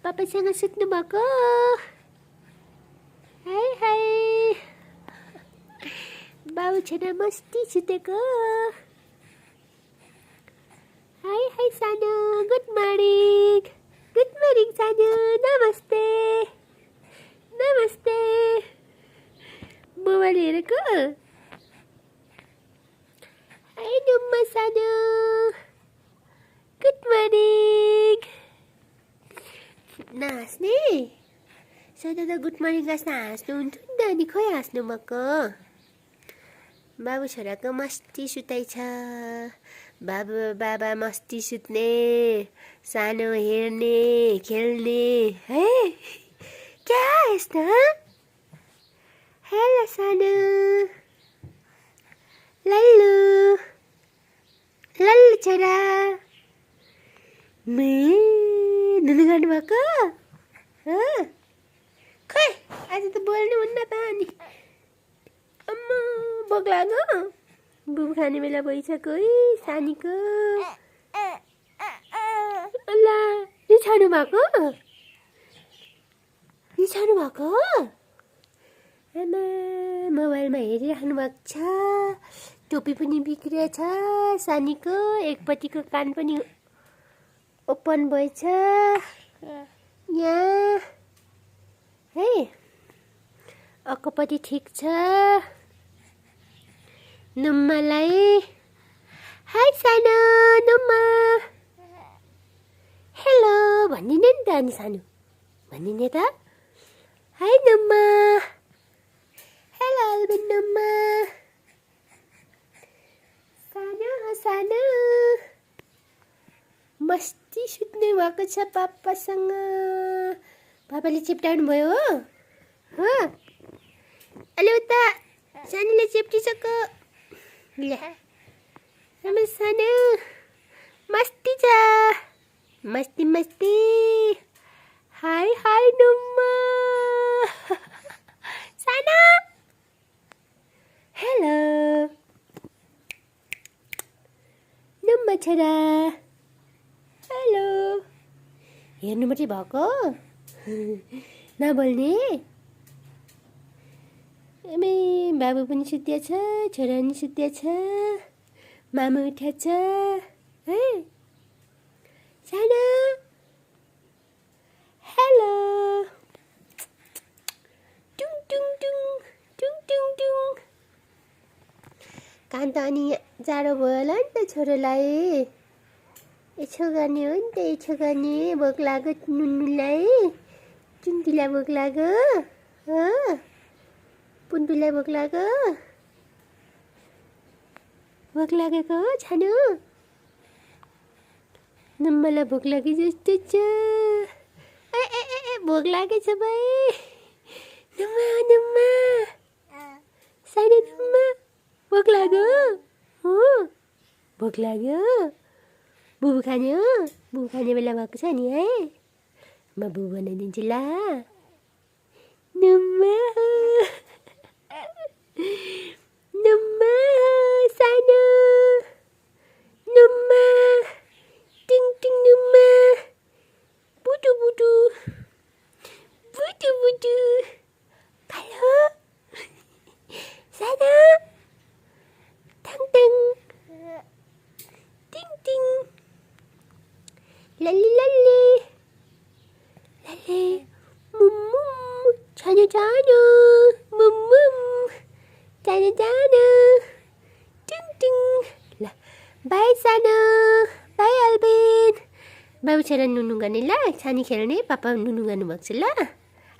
पापासँग सुत्नु भएको? हाय हाय बाबु छोरा मस्ती सुतेको। हाय हाय सानो, गुड मर्निङ सानो, नमस्ते नमस्ते। मोबाइल हेरेको? हाय नुम्मा सानो, गुड मर्निङ। नहाँस्ने? सधैँ त गुड मर्निङ हाँस्न हाँस्नुहुन्थ्यो नि त, अनि खोइ हाँस्नु भएको? बाबु छोराको मस्ती सुताइ छ। बाबा मस्ती सुत्ने, सानो हेर्ने खेल्ने। है क्या यस्तो? हेलो सानो लल्लु लल्लु छोरा। नुनु गर्नुभएको? खै आज त बोल्नु हुन्न त। अनि अम्मा भोक लाग्यो? बुबु खाने बेला भइसक्यो है सानीको। अल्ला रिसाउनु भएको? आमा मोबाइलमा हेरिराख्नु भएको छ। टोपी पनि बिग्रिएछ सानीको, एकपट्टिको कान पनि ओपन भएछ यहाँ है, अर्कोपट्टि ठिक छ। नुम्मालाई हाय सानो नुम्मा हेलो भनिदिने नि त। अनि सानो भनिदिने त। हाय नुम्मा हेलो अल्बिन नुम्मा। सानो मस्ती सुत्ने भएको छ पापासँग। पापाले चिप्टाउनु भयो हो? अलि उता सानीले चिप्टिसक्यो। ल आमा सानो मस्ती छ, मस्ती। हाय हाय नुम्मा सानो हेलो नुम्मा छोरा हेलो। हेर्नु मात्रै भएको नबोल्ने? एमे बाबु पनि सुत्या छ, छोरा पनि सुत्या छ, मामा उठ्या छ है। सानो हेलो टुङ टुङ टुङ टुङ टुङ टुङ। कान त अनि जाडो भयो होला नि त छोरोलाई। यसो गर्ने हो नि त, यसो गर्ने। भोक लाग्यो नुनुलाई, चुन्टीलाई भोक लाग्यो हो, पुन्टुलाई भोक लाग्यो। भोक लागेको हो छानु? नुम्मालाई भोक लागे जस्तो छ। ए भोक लागेछ भाइ। नुम्मा सानो नुम्मा भोक लाग्यो हो? भोक लाग्यो? बुबु खाने हो? बुबु खाने बेला भएको छ नि है। म बुबु बनाइदिन्छु ल। नुम्मा सानो नुम्मा टिङ टिङ नुम्मा बुटु हेलो सानो टङ टङ टिङ टिङ लल्ली मुम्मु सानो मुम्मु सानो टिङ टिङ। ल बाई सानो, बाई अल्बिन। बाबु छोरा नुनु गर्ने ल, सानी खेल्ने, पापा नुनु गर्नुभएको छ ल।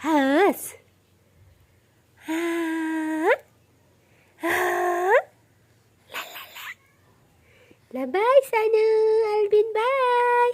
हस् ल बाई सानो अल्बिन बाई।